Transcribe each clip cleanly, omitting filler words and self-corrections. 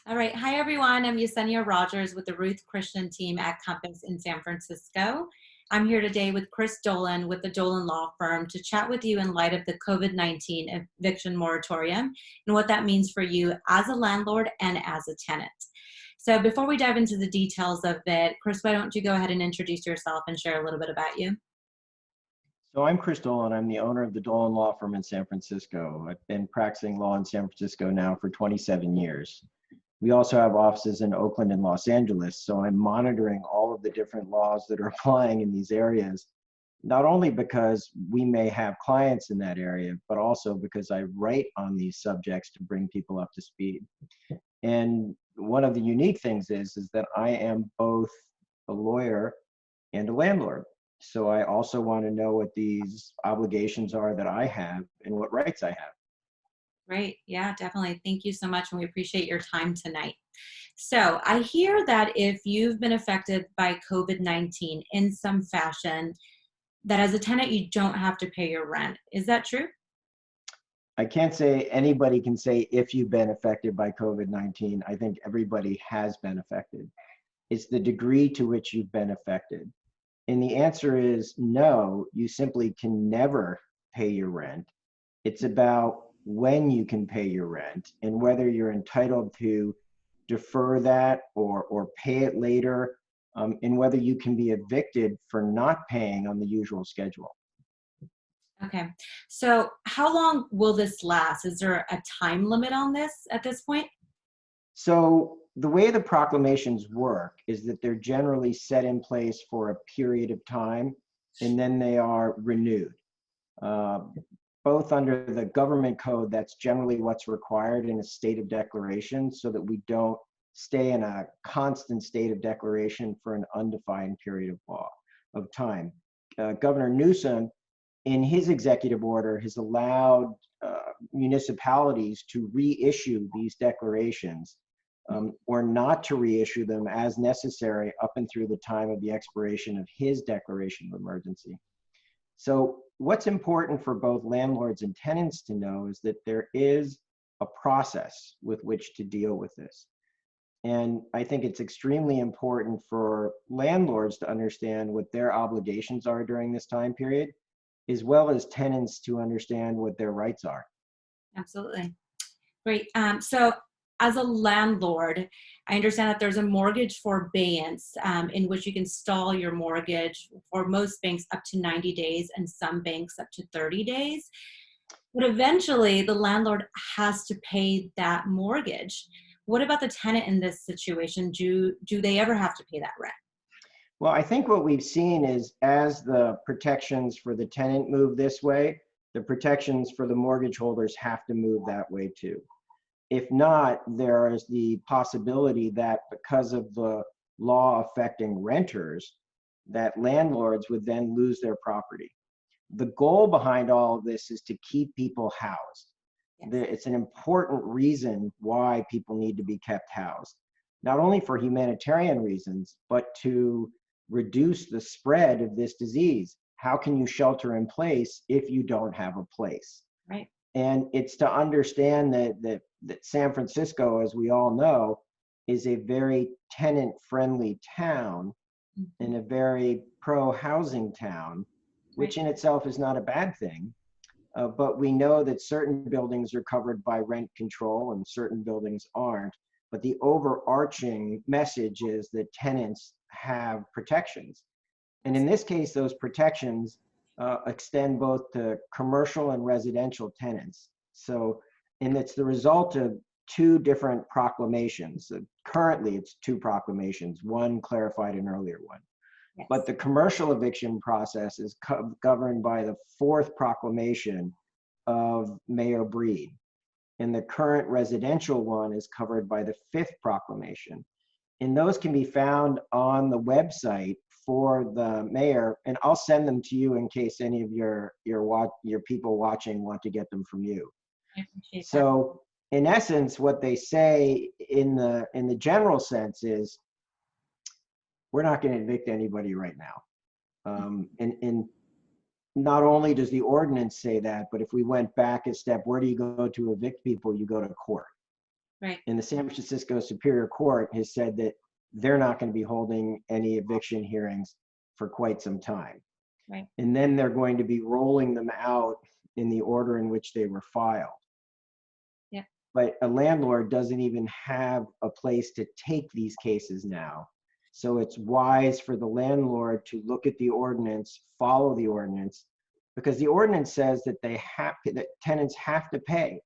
All right. Hi, everyone. I'm Yesenia Rogers with the Ruth Christian team at Compass in San Francisco. I'm here today with Chris Dolan with the Dolan Law Firm to chat with you in light of the COVID-19 eviction moratorium and what that means for you as a landlord and as a tenant. So before we dive into the details of it, Chris, why don't you go ahead and introduce yourself and share a little bit about you? So I'm Chris Dolan. I'm the owner of the Dolan Law Firm in San Francisco. I've been practicing law in San Francisco now for 27 years. We also have offices in Oakland and Los Angeles, so I'm monitoring all of the different laws that are applying in these areas, not only because we may have clients in that area, but also because I write on these subjects to bring people up to speed. And one of the unique things is that I am both a lawyer and a landlord. So I also want to know what these obligations are that I have and what rights I have. Great. Yeah, definitely. Thank you so much. And we appreciate your time tonight. So I hear that if you've been affected by COVID-19 in some fashion, that as a tenant, you don't have to pay your rent. Is that true? I can't say anybody can say if you've been affected by COVID-19. I think everybody has been affected. It's the degree to which you've been affected. And the answer is no, you simply can never pay your rent. It's about when you can pay your rent and whether you're entitled to defer that or pay it later, and whether you can be evicted for not paying on the usual schedule. Okay. So how long will this last? Is there a time limit on this at this point? So the way the proclamations work is that they're generally set in place for a period of time and then they are renewed. Uh, Both under the government code, that's generally what's required in a state of declaration so that we don't stay in a constant state of declaration for an undefined period of time. Governor Newsom, in his executive order, has allowed municipalities to reissue these declarations or not to reissue them as necessary up and through the time of the expiration of his declaration of emergency. So what's important for both landlords and tenants to know is that there is a process with which to deal with this. And I think it's extremely important for landlords to understand what their obligations are during this time period, as well as tenants to understand what their rights are. Absolutely. Great. So as a landlord, I understand that there's a mortgage forbearance in which you can stall your mortgage for most banks up to 90 days and some banks up to 30 days. But eventually the landlord has to pay that mortgage. What about the tenant in this situation? Do they ever have to pay that rent? Well, I think what we've seen is as the protections for the tenant move this way, the protections for the mortgage holders have to move that way too. If not, there is the possibility that because of the law affecting renters, that landlords would then lose their property. The goal behind all of this is to keep people housed. Yes. It's an important reason why people need to be kept housed, not only for humanitarian reasons, but to reduce the spread of this disease. How can you shelter in place if you don't have a place? Right. And it's to understand that San Francisco, as we all know, is a very tenant-friendly town and a very pro-housing town, which in itself is not a bad thing. But we know that certain buildings are covered by rent control and certain buildings aren't. But the overarching message is that tenants have protections. And in this case, those protections extend both to commercial and residential tenants. So, and it's the result of two different proclamations. Currently, it's two proclamations. One clarified an earlier one. Yes. But the commercial eviction process is governed by the fourth proclamation of Mayor Breed. And the current residential one is covered by the fifth proclamation. And those can be found on the website for the mayor, and I'll send them to you in case any of your people watching want to get them from you. I appreciate that. So in essence, what they say in the general sense is, we're not going to evict anybody right now. And not only does the ordinance say that, but if we went back a step, where do you go to evict people? You go to court. Right. And the San Francisco Superior Court has said that they're not going to be holding any eviction hearings for quite some time. Right. And then they're going to be rolling them out in the order in which they were filed. Yeah. But a landlord doesn't even have a place to take these cases now. So it's wise for the landlord to look at the ordinance, follow the ordinance, because the ordinance says that that tenants have to pay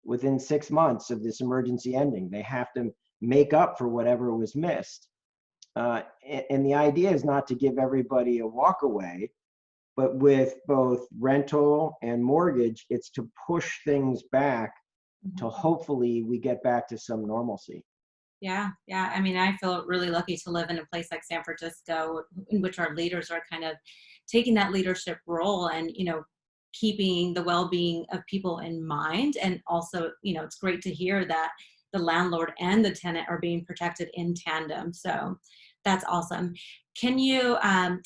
within 6 months of this emergency ending. They have to make up for whatever was missed. And the idea is not to give everybody a walkaway, but with both rental and mortgage, it's to push things back till hopefully we get back to some normalcy. Yeah, yeah. I mean, I feel really lucky to live in a place like San Francisco, in which our leaders are kind of taking that leadership role and, keeping the well-being of people in mind. And also, it's great to hear that the landlord and the tenant are being protected in tandem. So that's awesome. Can you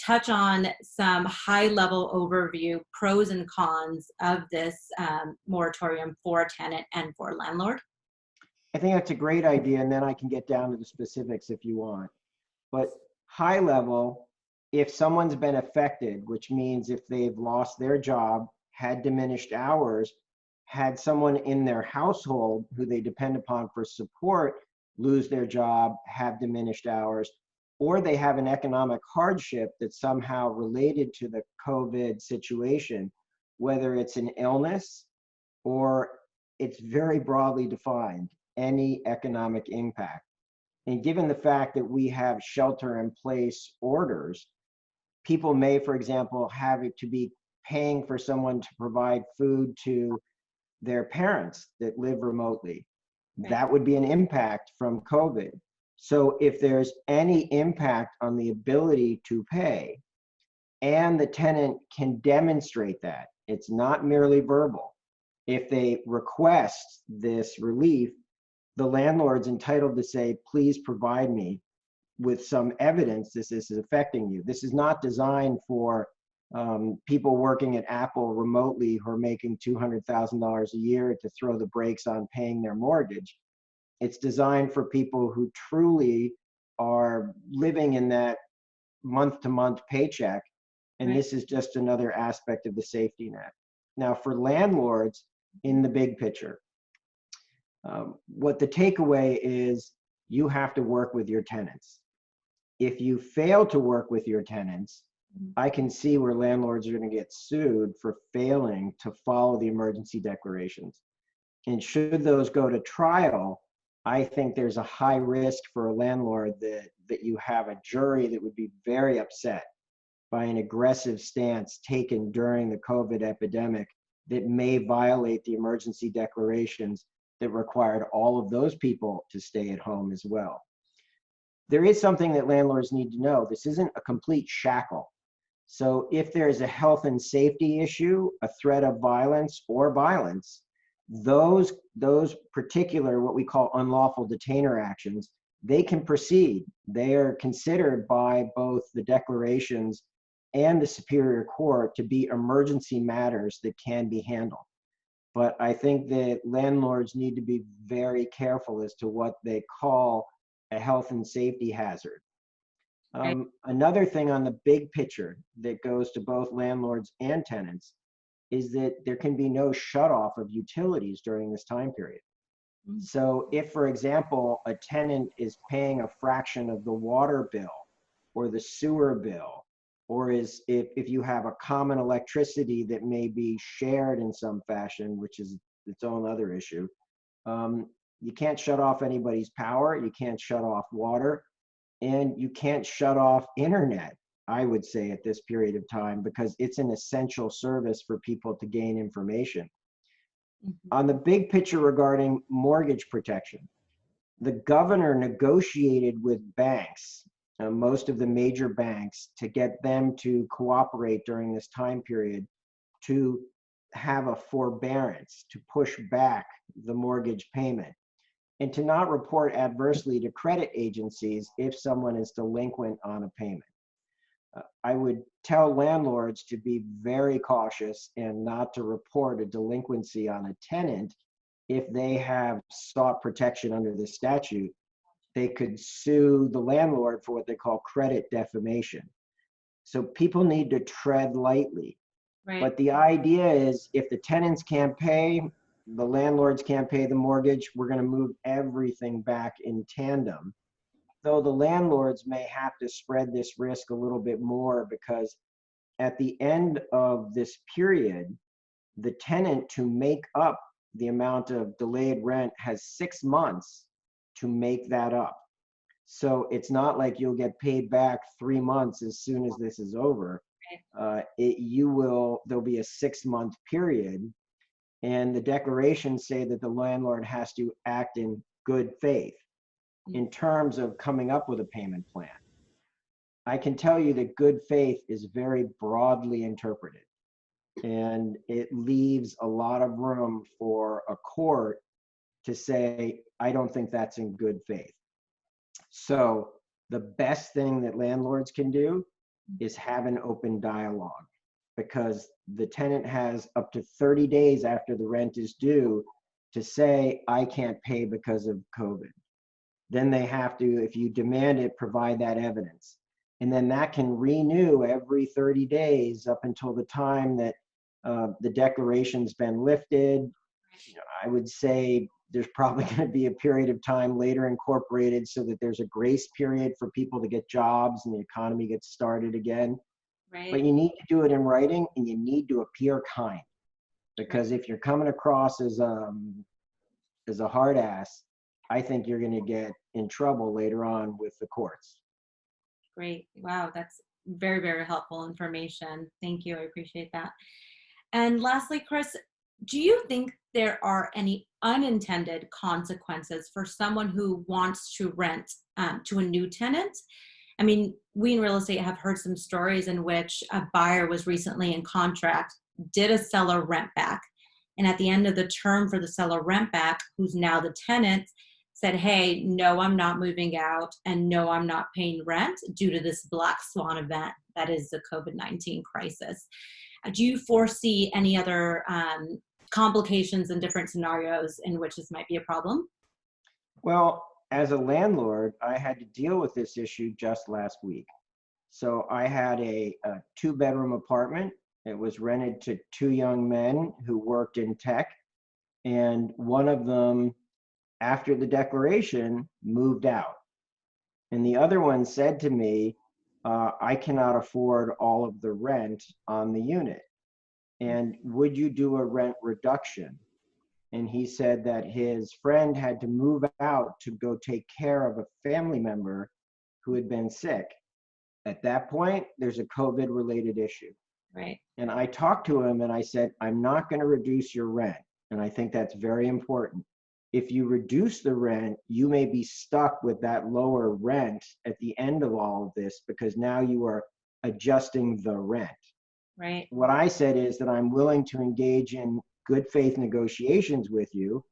touch on some high-level overview, pros and cons of this moratorium for tenant and for landlord? I think that's a great idea, and then I can get down to the specifics if you want. But high level, if someone's been affected, which means if they've lost their job, had diminished hours, had someone in their household who they depend upon for support lose their job, have diminished hours, or they have an economic hardship that's somehow related to the COVID situation, whether it's an illness or it's very broadly defined, any economic impact. And given the fact that we have shelter in place orders, people may, for example, have it to be paying for someone to provide food to their parents that live remotely. Right. That would be an impact from COVID. So if there's any impact on the ability to pay, and the tenant can demonstrate that, it's not merely verbal. If they request this relief, the landlord's entitled to say, please provide me with some evidence this is affecting you. This is not designed for people working at Apple remotely who are making $200,000 a year to throw the brakes on paying their mortgage. It's designed for people who truly are living in that month-to-month paycheck, and Right. this is just another aspect of the safety net. Now, for landlords in the big picture, what the takeaway is, you have to work with your tenants. If you fail to work with your tenants, I can see where landlords are going to get sued for failing to follow the emergency declarations. And should those go to trial, I think there's a high risk for a landlord that you have a jury that would be very upset by an aggressive stance taken during the COVID epidemic that may violate the emergency declarations that required all of those people to stay at home as well. There is something that landlords need to know. This isn't a complete shackle. So if there's a health and safety issue, a threat of violence or violence, those particular, what we call unlawful detainer actions, they can proceed. They are considered by both the declarations and the Superior Court to be emergency matters that can be handled. But I think that landlords need to be very careful as to what they call a health and safety hazard. Right. Another thing on the big picture that goes to both landlords and tenants is that there can be no shutoff of utilities during this time period. So if, for example, a tenant is paying a fraction of the water bill or the sewer bill, or if you have a common electricity that may be shared in some fashion, which is its own other issue, you can't shut off anybody's power, you can't shut off water, and you can't shut off internet, I would say, at this period of time, because it's an essential service for people to gain information. On the big picture regarding mortgage protection, the governor negotiated with banks, most of the major banks, to get them to cooperate during this time period to have a forbearance, to push back the mortgage payment, and to not report adversely to credit agencies if someone is delinquent on a payment. I would tell landlords to be very cautious and not to report a delinquency on a tenant if they have sought protection under this statute, they could sue the landlord for what they call credit defamation. So people need to tread lightly. Right. But the idea is if the tenants can't pay, the landlords can't pay the mortgage, we're going to move everything back in tandem. Though the landlords may have to spread this risk a little bit more, because at the end of this period, the tenant, to make up the amount of delayed rent, has 6 months to make that up. So it's not like you'll get paid back 3 months as soon as this is over. There'll be a 6-month period, and the declarations say that the landlord has to act in good faith in terms of coming up with a payment plan. I can tell you that good faith is very broadly interpreted, and it leaves a lot of room for a court to say, I don't think that's in good faith. So the best thing that landlords can do is have an open dialogue, because the tenant has up to 30 days after the rent is due to say, I can't pay because of COVID. Then they have to, if you demand it, provide that evidence. And then that can renew every 30 days up until the time that the declaration's been lifted. I would say there's probably going to be a period of time later incorporated so that there's a grace period for people to get jobs and the economy gets started again. Right. But you need to do it in writing, and you need to appear kind, because if you're coming across as a hard ass, I think you're going to get in trouble later on with the courts. Great. Wow, that's very, very helpful information. Thank you. I appreciate that. And lastly, Chris, do you think there are any unintended consequences for someone who wants to rent to a new tenant? I mean, we in real estate have heard some stories in which a buyer was recently in contract, did a seller rent back, and at the end of the term for the seller rent back, who's now the tenant, said, hey, no, I'm not moving out, and no, I'm not paying rent due to this black swan event that is the COVID-19 crisis. Do you foresee any other complications and different scenarios in which this might be a problem? Well, as a landlord, I had to deal with this issue just last week. So I had a 2-bedroom apartment. It was rented to 2 young men who worked in tech, and one of them, after the declaration, moved out. And the other one said to me, I cannot afford all of the rent on the unit. And would you do a rent reduction? And he said that his friend had to move out to go take care of a family member who had been sick. At that point, there's a COVID-related issue. Right. And I talked to him and I said, I'm not going to reduce your rent. And I think that's very important. If you reduce the rent, you may be stuck with that lower rent at the end of all of this, because now you are adjusting the rent. Right. What I said is that I'm willing to engage in good faith negotiations with you,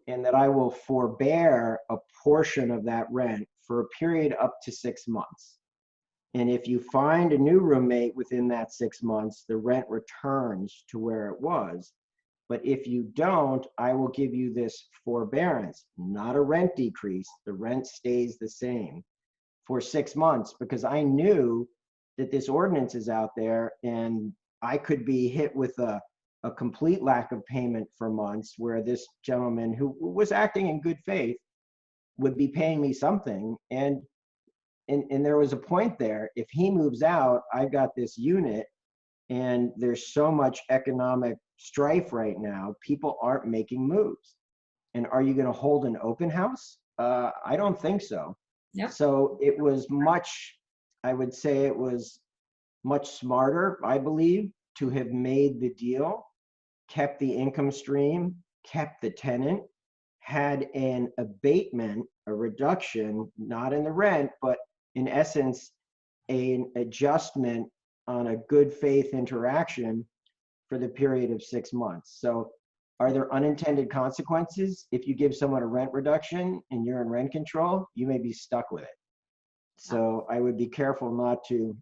and that I will forbear a portion of that rent for a period up to 6 months. And if you find a new roommate within that 6 months, the rent returns to where it was. But if you don't, I will give you this forbearance, not a rent decrease. The rent stays the same for 6 months, because I knew that this ordinance is out there and I could be hit with a complete lack of payment for months, where this gentleman who was acting in good faith would be paying me something. And there was a point there. If he moves out, I've got this unit, and there's so much economic strife right now, people aren't making moves. And are you going to hold an open house? I don't think so. Yep. So it was I would say it was much smarter, I believe, to have made the deal, kept the income stream, kept the tenant, had an abatement, a reduction, not in the rent, but in essence, an adjustment on a good faith interaction for the period of 6 months. So are there unintended consequences? If you give someone a rent reduction and you're in rent control, you may be stuck with it. So I would be careful not to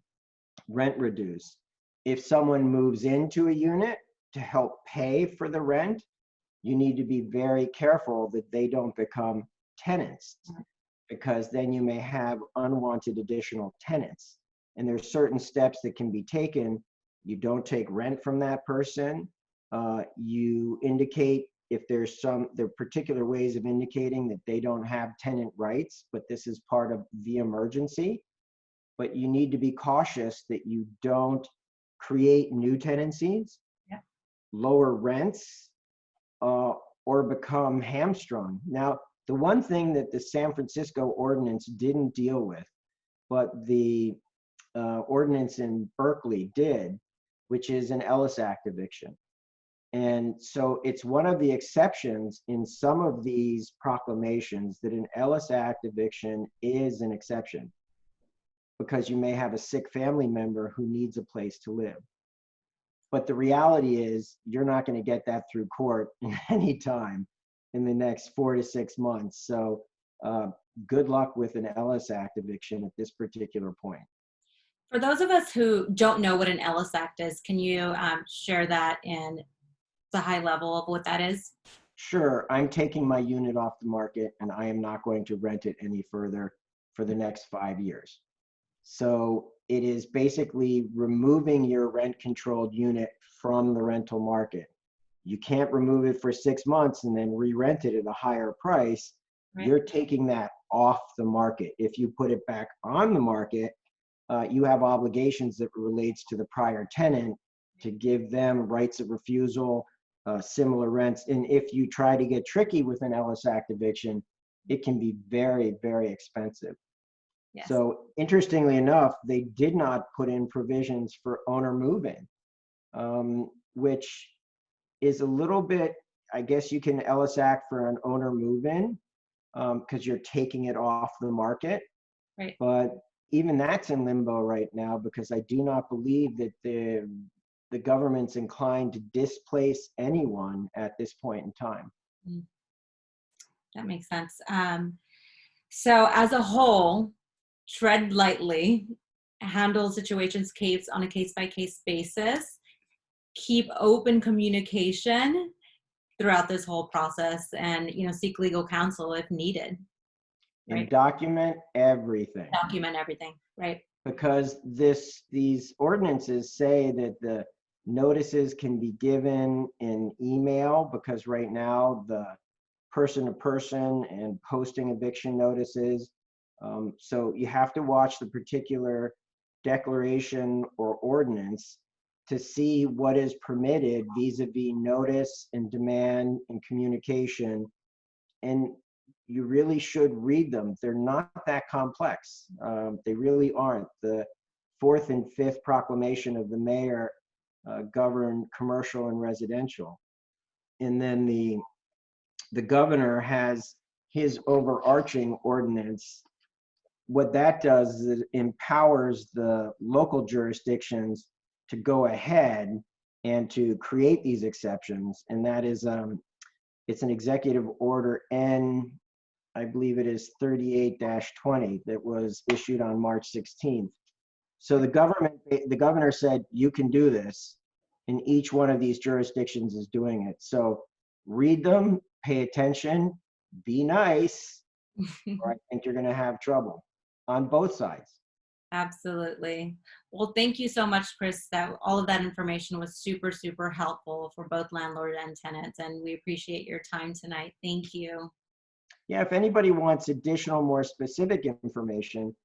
rent reduce. If someone moves into a unit to help pay for the rent, you need to be very careful that they don't become tenants, because then you may have unwanted additional tenants. And there's certain steps that can be taken. You don't take rent from that person. You indicate if there are particular ways of indicating that they don't have tenant rights, but this is part of the emergency. But you need to be cautious that you don't create new tenancies, lower rents, or become hamstrung. Now, the one thing that the San Francisco ordinance didn't deal with, but the ordinance in Berkeley did, which is an Ellis Act eviction. And so it's one of the exceptions in some of these proclamations that an Ellis Act eviction is an exception, because you may have a sick family member who needs a place to live. But the reality is you're not going to get that through court in any time in the next 4 to 6 months. So good luck with an Ellis Act eviction at this particular point. For those of us who don't know what an Ellis Act is, can you share that in the high level of what that is? Sure. I'm taking my unit off the market and I am not going to rent it any further for the next 5 years. So it is basically removing your rent-controlled unit from the rental market. You can't remove it for 6 months and then re-rent it at a higher price. Right. You're taking that off the market. If you put it back on the market, you have obligations that relates to the prior tenant to give them rights of refusal, similar rents. And if you try to get tricky with an Ellis Act eviction, it can be very, very expensive. Yes. So interestingly enough, they did not put in provisions for owner move-in, which is a little bit, I guess you can Ellis Act for an owner move-in because you're taking it off the market. Right. But even that's in limbo right now, because I do not believe that the government's inclined to displace anyone at this point in time. That makes sense. So as a whole, tread lightly, handle situations on a case-by-case basis, keep open communication throughout this whole process, and seek legal counsel if needed. Right? And document everything. Document everything, right? Because these ordinances say that the notices can be given in email, because right now the person-to-person and posting eviction notices. So you have to watch the particular declaration or ordinance to see what is permitted vis-a-vis notice and demand and communication. And you really should read them. They're not that complex. They really aren't. The 4th and 5th proclamation of the mayor govern commercial and residential. And then the governor has his overarching ordinance. What that does is it empowers the local jurisdictions to go ahead and to create these exceptions. And that is, it's an executive order N, I believe it is 38-20 that was issued on March 16th. So the governor said, you can do this, and each one of these jurisdictions is doing it. So read them, pay attention, be nice, or I think you're gonna have trouble on both sides. Absolutely. Well, thank you so much, Chris. All of that information was super, super helpful for both landlord and tenants, and we appreciate your time tonight. Thank you. Yeah, if anybody wants additional, more specific information,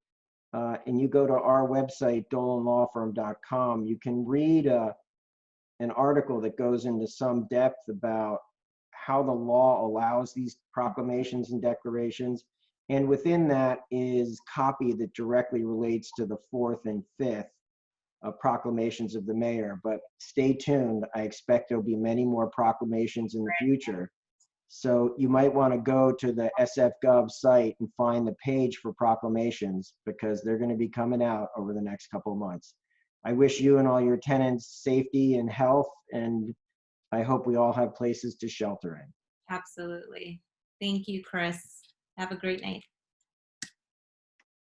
and you go to our website, dolanlawfirm.com, you can read an article that goes into some depth about how the law allows these proclamations and declarations. And within that is copy that directly relates to the 4th and 5th proclamations of the mayor. But stay tuned. I expect there'll be many more proclamations in the future. So you might want to go to the SF.gov site and find the page for proclamations, because they're going to be coming out over the next couple of months. I wish you and all your tenants safety and health, and I hope we all have places to shelter in. Absolutely. Thank you, Chris. Have a great night.